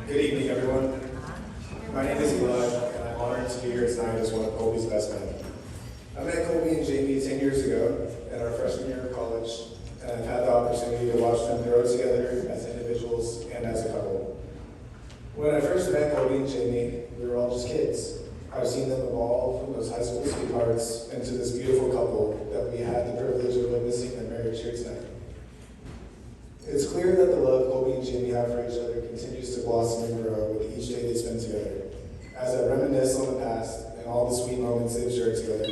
Good evening, everyone. My name is Eli, and I'm honored to be here tonight as one of Colby's best men. I met Colby and Jamie 10 years ago at our freshman year of college, and I've had the opportunity to watch them grow together as individuals and as a couple. When I first met Colby and Jamie, we were all just kids. I've seen them evolve from those high school sweethearts into this beautiful couple that we had the privilege of witnessing their marriage here tonight. It's clear that the love Colby and Jamie have for each other continues to blossom and grow with each day they spend together. As I reminisce on the past and all the sweet moments they've shared together,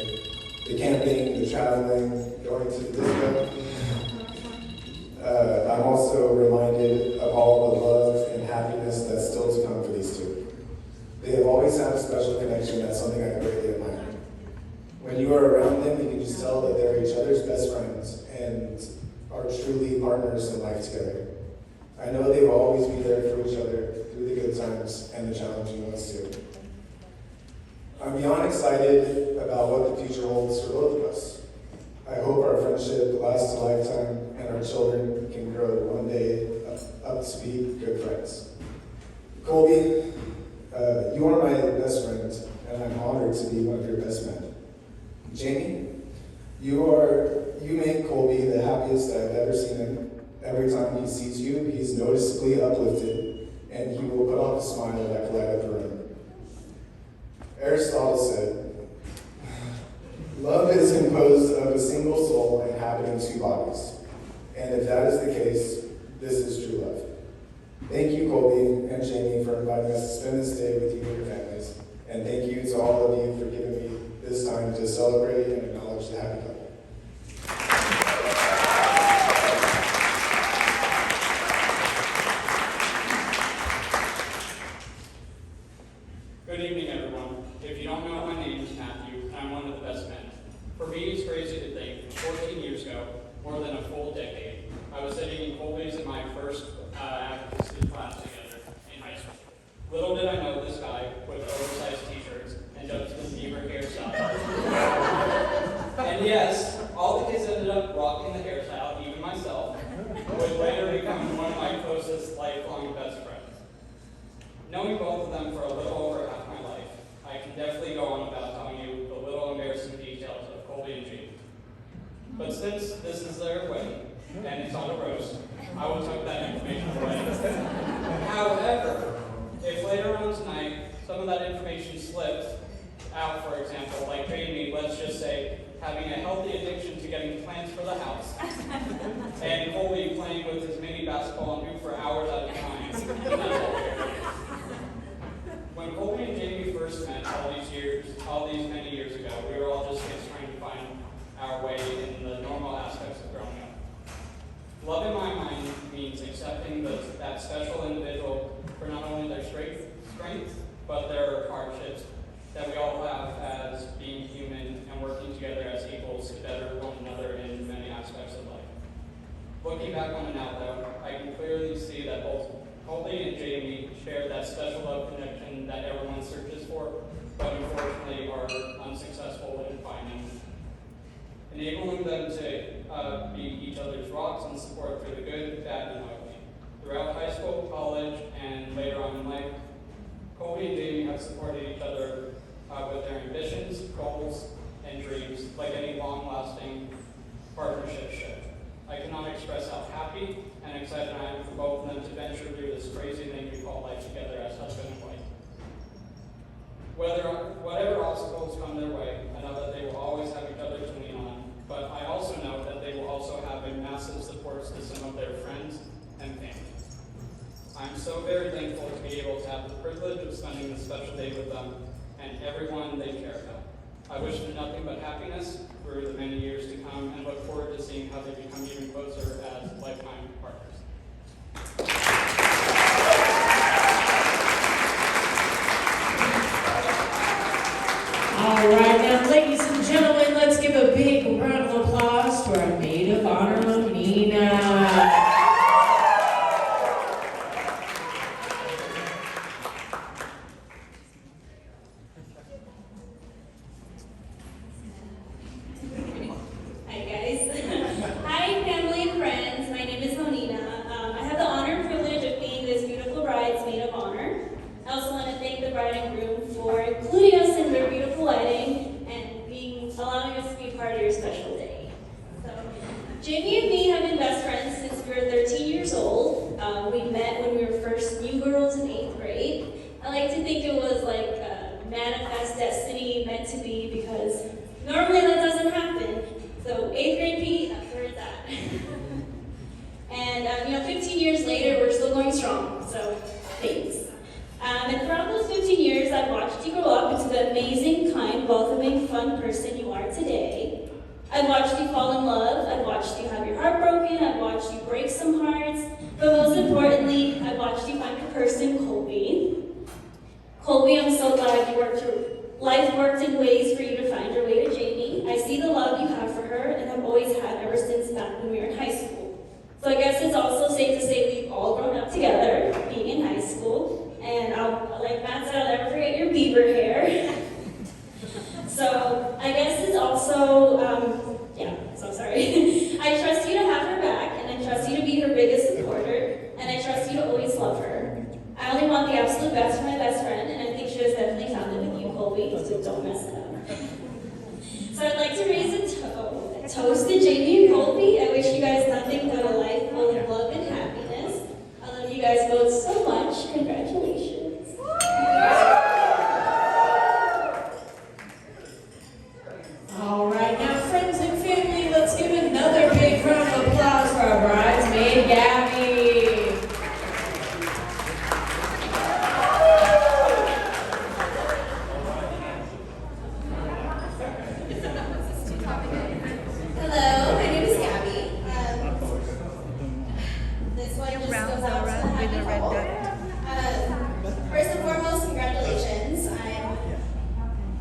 the camping, the traveling, going to the disco, I'm also reminded of all the love and happiness that's still to come for these two. They have always had a special connection that's something I greatly admire. When you are around them, you can just tell that they're each other's best friends and are truly partners in life together. I know they will always be there for each other through the good times and the challenging ones too. I'm beyond excited about what the future holds for both of us. I hope our friendship lasts a lifetime and our children can grow one day up to be good friends. Colby, you are my best friend, and I'm honored to be one of your best men. Jamie, you make Colby the happiest I've ever seen him. Every time he sees you, he's noticeably uplifted, and he will put off a smile that can light up a room. Aristotle said, "Love is composed of a single soul inhabiting two bodies." And if that is the case, this is true love. Thank you, Colby and Jamie, for inviting us to spend this day with you and your families. And thank you to all of you for giving me this time to celebrate and acknowledge the happy couple. Good evening, everyone. If you don't know, my name is Matthew, and I'm one of the best men. For me, it's crazy to think 14 years ago, more than a full decade, I was sitting in Colby's in my first advocacy class together in high school. Little did I know this guy with oversized t-shirts and Justin Bieber hairstyle. And yes, all the kids ended up rocking the hairstyle, even myself, would later become one of my closest lifelong best friends. Knowing both of them for a little over half my life, I can definitely go on about telling you the little embarrassing details of Colby and Jamie. But since this is their wedding, and it's on a roast, I will tuck that information away. However, if later on tonight, some of that information slipped out, for example, like Jamie, let's just say, having a healthy addiction to getting plants for the house, and Colby playing with his mini basketball and hoop for hours at a time, that's all fair. When Colby and Jamie first met all these many years ago, we were all just kids trying to find our way in the normal aspects of growing up. Love in my mind means accepting that special individual for not only their strengths, but their hardships that we all have as being human and working together as equals to better one another in many aspects of life. Looking back on it now, though, I can clearly see that both Colby and Jamie share that special love connection that everyone searches for, but unfortunately are unsuccessful in finding. Enabling them to be each other's rocks and support through the good, bad, and ugly. Throughout high school, college, and later on in life, Colby and Jamie have supported each other with their ambitions, goals, and dreams, like any long-lasting partnership should. I cannot express how happy and excited I am for both of them to venture through this crazy thing we call life together as husband and wife. Whatever obstacles come their way, I know that they will always have each other to lean on, but I also know that they will also have a massive support system of their friends and family. I'm so very thankful to be able to have the privilege of spending this special day with them and everyone they care about. I wish them nothing but happiness through the many years to come and look forward to seeing how they become even closer as lifetime partners. All right, now, ladies and gentlemen, let's give a big round of applause to our Maid of Honor, Nina. Hi guys. Hi family and friends. My name is We met when we were first new girls in 8th grade. I like to think it was like manifest destiny, meant to be, because normally that doesn't happen. So 8th grade Pete, that's where it's at. And 15 years later, we're still going strong, so thanks. And throughout those 15 years, I've watched you grow up into the amazing, kind, welcoming, fun person you are today. I've watched you fall in love, I've watched you have your heart broken, I've watched you break some hearts, but most importantly, I've watched you find your person, Colby. Colby, I'm so glad life worked in ways for you to find your way to Jamie. I see the love you have for her, and have always had ever since back when we were in high school. So I guess it's also safe to say we've all grown up together, being in high school. And like Matt said, I'll never forget your beaver hair. So I guess it's also, so sorry. I trust you to have her back, and I trust you to be her biggest supporter, and I trust you to always love her. I only want the absolute best for my best friend, and I think she has definitely found it with you, Colby, so don't mess it up. So I'd like to raise a toast to Jamie and Colby. I wish you guys nothing but a life full of love and happiness. I love you guys both so much. Congratulations. All right, now friends and family, let's give another big round of applause for our bridesmaid, Gabby. Hello, my name is Gabby. This one just goes out to the happy couple. First and foremost, congratulations. I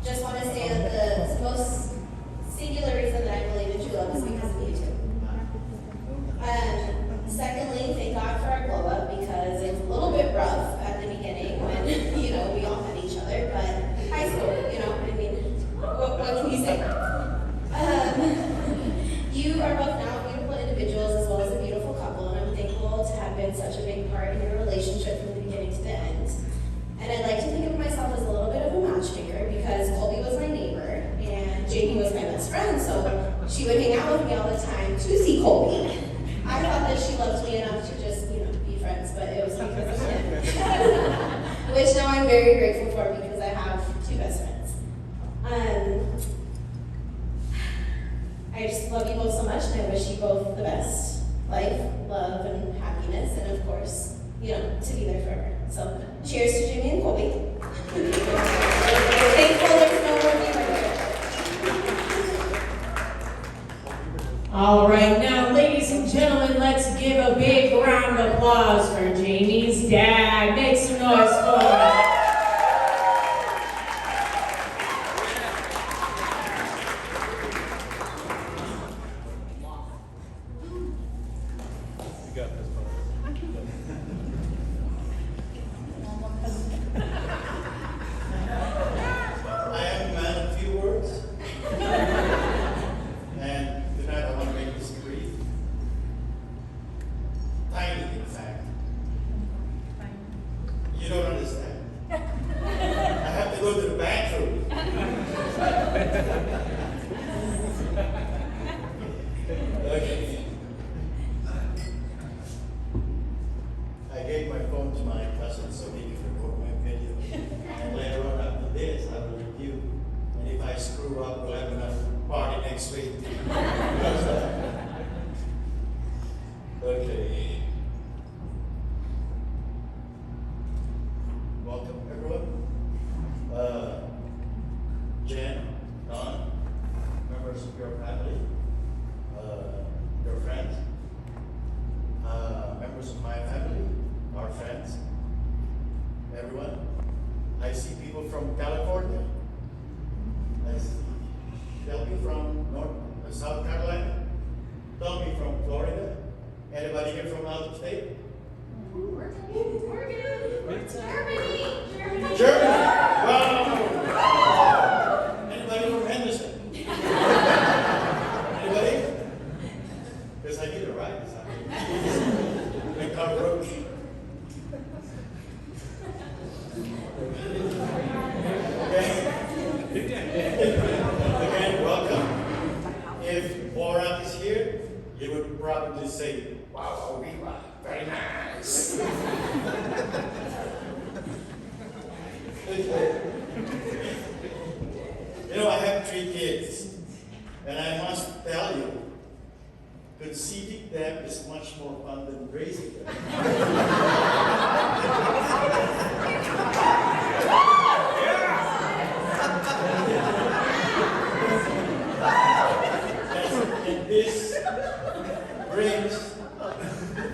just want to say that the most singular reason that I believe in true love is because of you two. Secondly, thank God for our glow up, because it's a little bit rough at the beginning when we all met each other, but high school, what can you say? You are both now beautiful individuals as well as a beautiful couple, and I'm thankful to have been such a big part in your relationship from the beginning to the end. And I'd like to think of myself as a little bit of a matchmaker, because Colby was my neighbor and Jamie was my best friend, so she would hang out with me all the time to see Colby. I thought that she loved me enough to just, be friends, but it was because of him. Which now I'm very grateful for, because I have two best friends. I just love you both so much, and I wish you both the best life, love, and happiness, and of course, to be there forever. So, cheers to Jamie and Colby. Thankful there's no more All right, now ladies and gentlemen, let's give a big round of applause for Jamie's dad. Make some noise for him. You don't understand. I have to go to the bathroom. Okay. I gave my phone to my cousin so he can record my video. And later on after this, I will review. And if I screw up, we'll have another party next week. Okay. Welcome, everyone. Jen, Don, members of your family, your friends, members of my family, our friends, everyone. I see people from California. I see Shelby from South Carolina, Tommy from Florida. Anybody here from out of state? Germany! Wow! Anybody from Henderson? Anybody? Because I did it right. Big cockroach. Again, welcome. If Borat is here, he would probably say, wow, Viva, very nice. You know, I have 3 kids, and I must tell you, conceiving them is much more fun than raising them. And this brings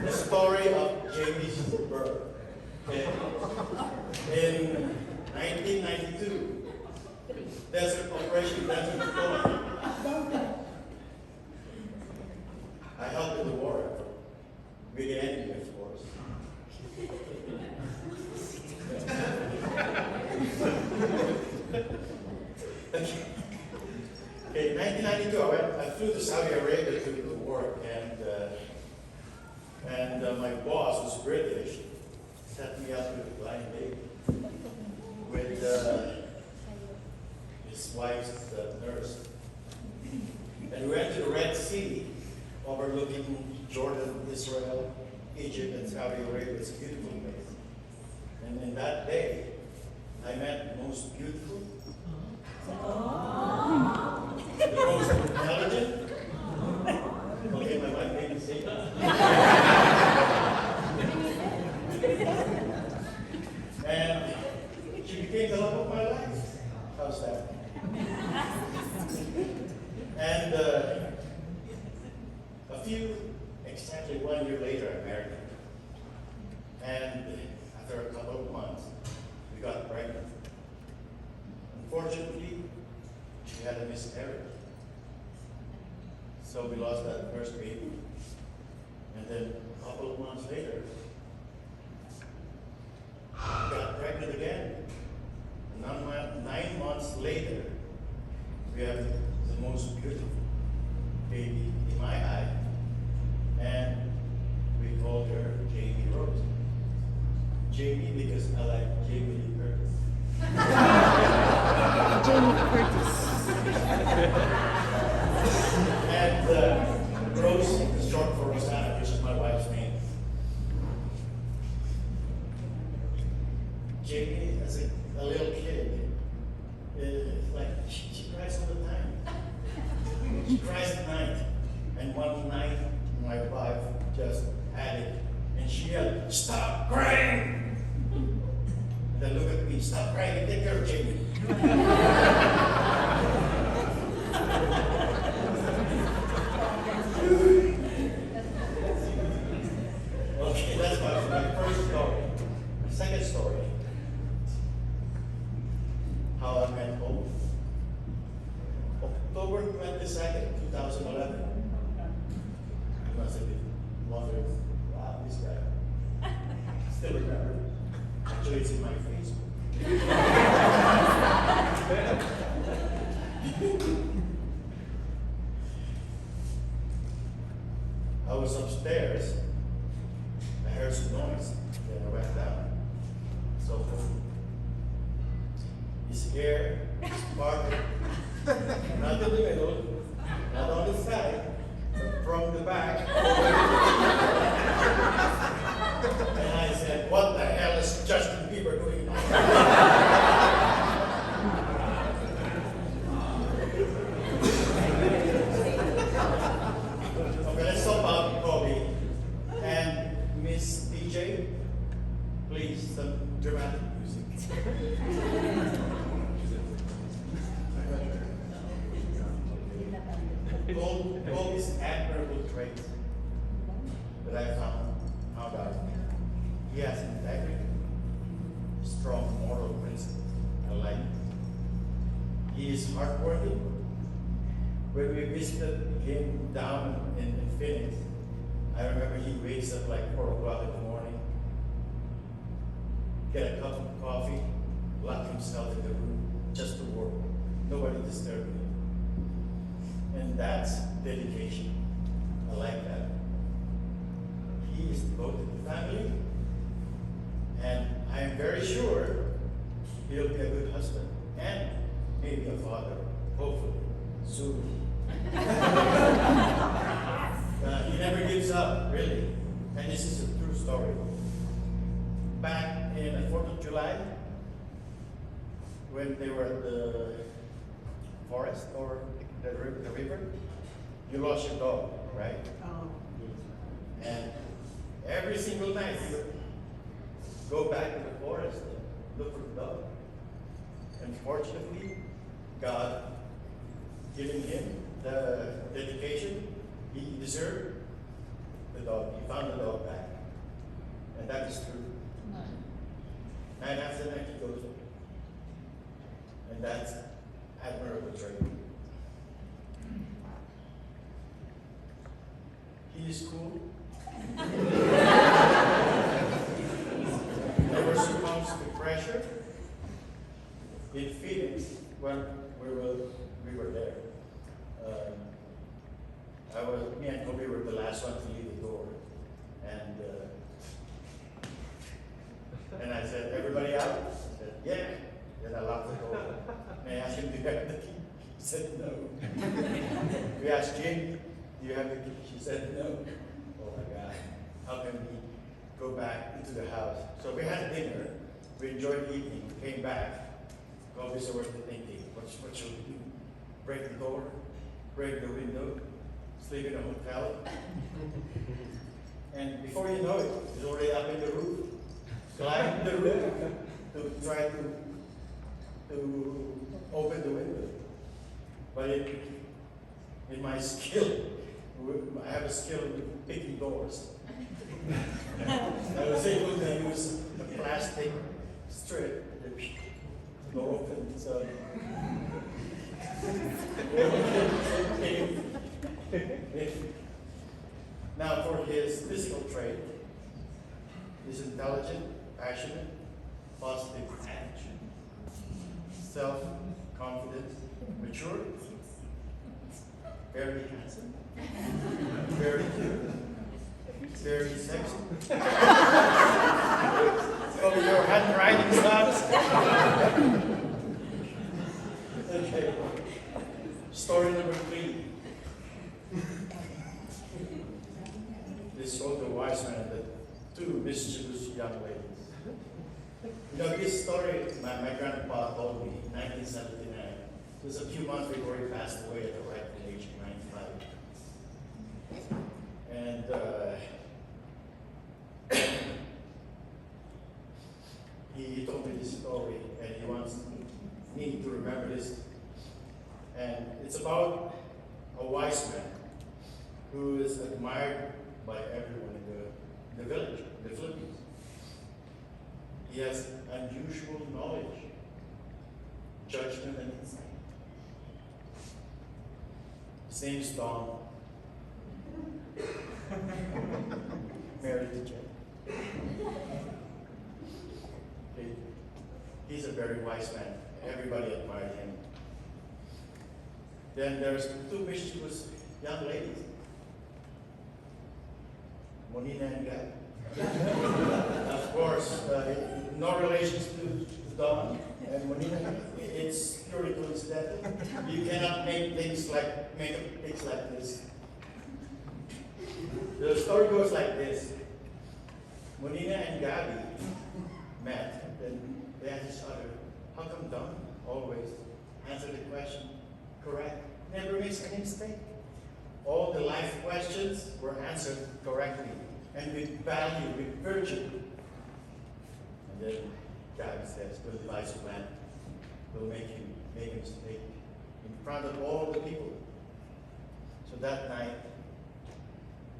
the story of Jamie's birth. In 1992, Operation Desert Storm. I helped in the war effort. With the enemy, of course. Okay, 1992, I flew to Saudi Arabia to do the work, and my boss was British, set me up with a blind baby, with his wife's nurse. And we went to the Red Sea, overlooking Jordan, Israel, Egypt, and Saudi Arabia. It's a beautiful place. And in that day, I met the most beautiful, the most intelligent. Okay, my wife made me say that. And she became the love of my life. How's that? And exactly 1 year later, I married her. And after a couple of months, we got pregnant. Unfortunately, she had a miscarriage. So we lost that first baby. And then a couple of months later, we got pregnant again. And 9 months later, we have the most beautiful baby in my eye. And we called her Jamie Rose. Jamie because I like Jamie Lee Curtis. Jamie Curtis. And Rose is short for Rosanna, which is my wife's name. Jamie, as a little kid, she cries all the time. She cries at night. And one night, my wife just had it, and she yelled, "Stop crying!" And then look at me, "Stop crying and take care of Jamie." Okay, that's my first story. My second story, how I met Colby. October 22nd, 2011. You must have been wondering, wow, this guy. Still remember. Actually, it's in my Facebook. I was upstairs. I heard some noise. Then I went down. So his hair is parted. Not in the middle, not on the side, but from the back. And I said, "What the hell is Justin Bieber doing now?" Okay, let's talk about Colby. And Miss DJ, please, some dramatic music. Colby's admirable traits that I found out. He has integrity, strong moral principles. I like it. He is hardworking. When we visited him down in Phoenix, I remember he wakes up like 4 o'clock in the morning, get a cup of coffee, lock himself in the room just to work. Nobody disturbed him. And that's dedication. I like that. He is devoted to family, and I am very sure he'll be a good husband and maybe a father, hopefully, soon. He never gives up, really. And this is a true story. Back in the 4th of July, when they were at the forest or the river, you lost your dog, right? And every single night you would go back to the forest and look for the dog. And fortunately, God giving him the dedication he deserved, the dog, he found the dog back. And that is true. Night after night he goes, and that's admirable trait. He is cool. Never succumbs to pressure. In Phoenix, when we were there, me and Colby were the last one to leave the door, and I said, "Everybody out?" He said, "Yeah." Then I locked the door. And I asked him, "Do you have the key?" He said, "No." We asked Jane, "Do you have the key?" She said, "No." Oh my God, how can we go back into the house? So we had dinner. We enjoyed the evening. We came back. Colby said, "We're thinking, what should we do? Break the door? Break the window? Sleep in a hotel?" And before you know it, he's already up in the roof, climbing the roof to try to open the window. But in my skill, I have a skill in picking doors. I was able to use a plastic strip to open. So now for his physical trait, he's intelligent, passionate, positive attitude, self-confident, mature, very handsome, very cute, very sexy. Oh, your handwriting stops. Okay. Story number 3. This was the wise man and the 2 mischievous young ladies. You know, this story, my grandpa told me in 1979. It was a few months before he passed away at the ripe age of 95. And he told me this story, and he wants me to remember this. And it's about a wise man who is admired by everyone in the village, in the Philippines. He has unusual knowledge, judgment, and insight. His name is Don. Married to Jen. Okay. He's a very wise man. Everybody admired him. Then there's 2 mischievous young ladies, Monina and Gab. Of course, no relations to Don and Monina. It's purely coincidental. You cannot make things like this. The story goes like this. Monina and Gabby met, and they asked each other, "How come Don always answered the question correct? Never makes any mistake." All the life questions were answered correctly and with value, with virtue. And then Gabby says, "We'll devise a plan. We'll make him make a mistake in front of all the people." So that night,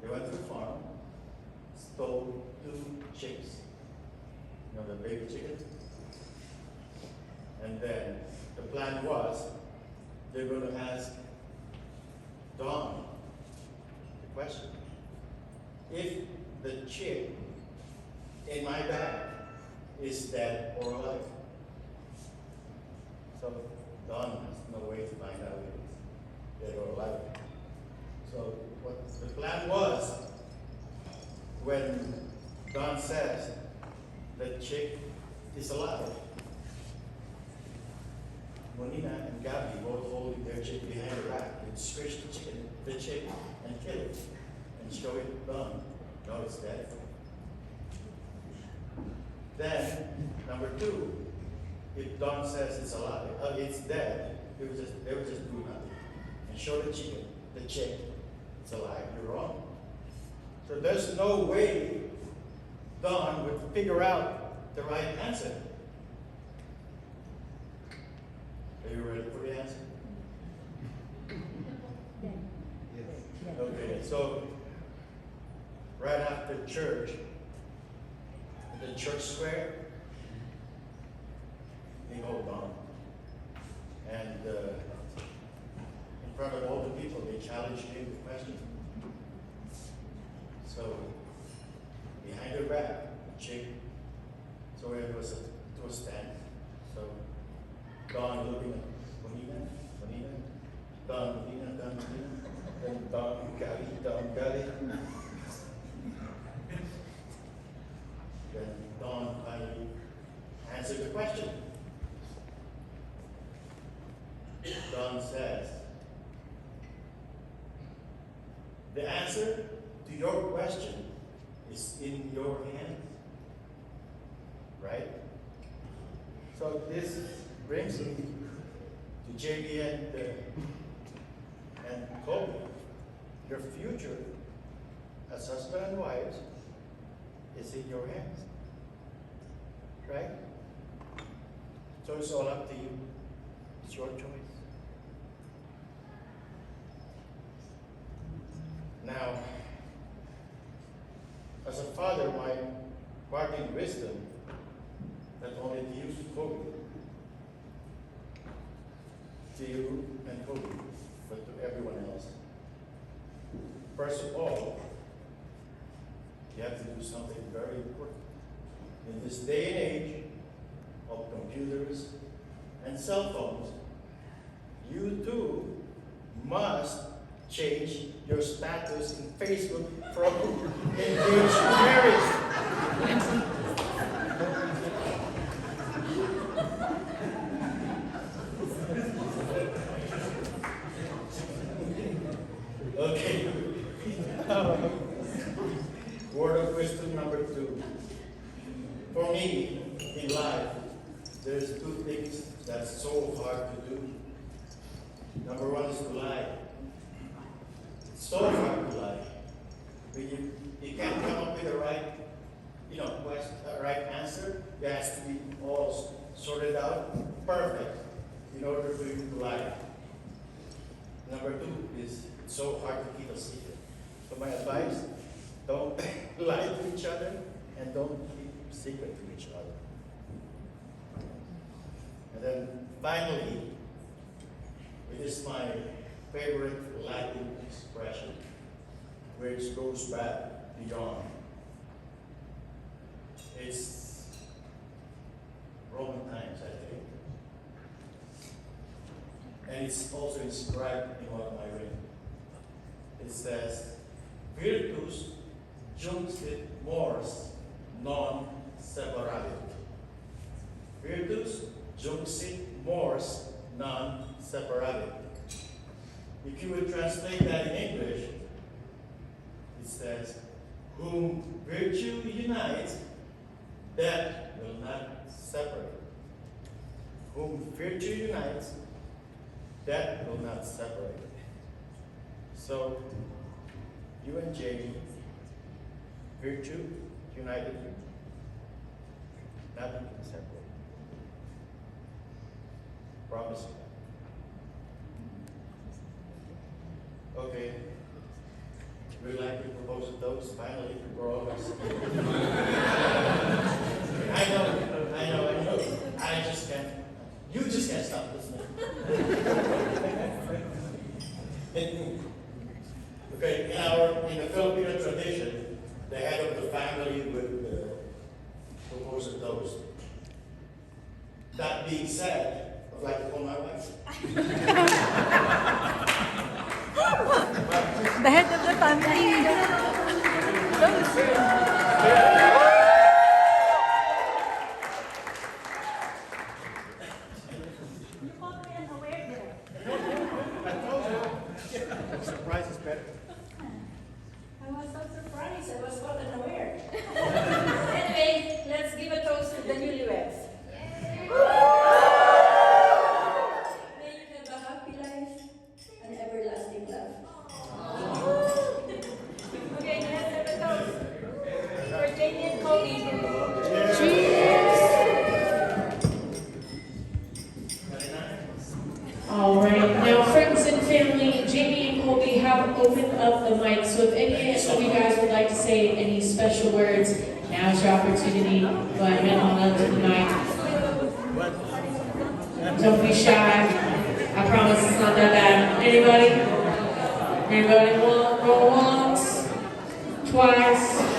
they went to the farm, stole 2 chicks. You know, the baby chicken? And then the plan was they're going to ask Don the question: if the chick in my bag is dead or alive. So Don has no way to find out if it's dead or alive. So what the plan was, when Don says the chick is alive, Monina and Gabby both holding their chick behind her back and squish the chick and kill it and show it to Don. No, it's dead. Then, number 2, if Don says it's alive, it's dead, they would just do nothing and show the chick, it's alive. You're wrong. So there's no way Don would figure out the right answer. Are you ready for the answer? Okay, so right after church, in the church square, they hold on. And in front of all the people, they challenged him with questions. So behind her back, the chick, so it was to a stand. So Don looking at Bonina, Don Bonina, then Don Gali. Then Don finally answered the question. Don says, the answer to your question is in your hands. Right? So this brings me to JB and Colby. Your future as husband and wives is in your hands. Right? So it's all up to you. It's your choice. Now, as a father, my parting wisdom, not only to you, Colby, to you and Colby, but to everyone else. First of all, you have to do something very important. In this day and age of computers and cell phones, you too must change your status in Facebook from engaged to marriage. Okay. Word of wisdom number 2. For me, in life, there's 2 things that's so hard to do. Number 1 is to lie. It's so hard to lie. When you can't come up with the right, right answer. It has to be all sorted out, perfect, in order for you to lie. Number 2 is it's so hard to keep a secret. So my advice, don't lie to each other and don't keep secret to each other. And then finally, it is my favorite Latin expression, which goes back beyond. It's Roman times, I think. And it's also inscribed in one of my ring. It says, Virtus junxit mors non separabit. Virtus junxit mors non separabit. If you would translate that in English, it says, whom virtue unites, that will not separate. Whom virtue unites, that will not separate. So, you and Jamie, virtue united you. Nothing can separate. Promise you. Okay. We'd like to propose a toast finally for all of us. I know. I just can't. You just can't stop listening. Okay, in the Filipino tradition, the head of the family would propose a toast. That being said, I'd like to call my wife. The head of the family. You caught me unaware there. I told you. Surprise is better. I was so surprised. I was caught unaware. Anyway, let's give a toast to the newlyweds. and Colby. All right, now friends and family, Jamie and Colby have opened up the mic, so if any of you guys would like to say any special words, now's your opportunity. Go ahead and hold up to the mic. Don't be shy. I promise it's not that bad. Anybody? Anybody want go once? Twice?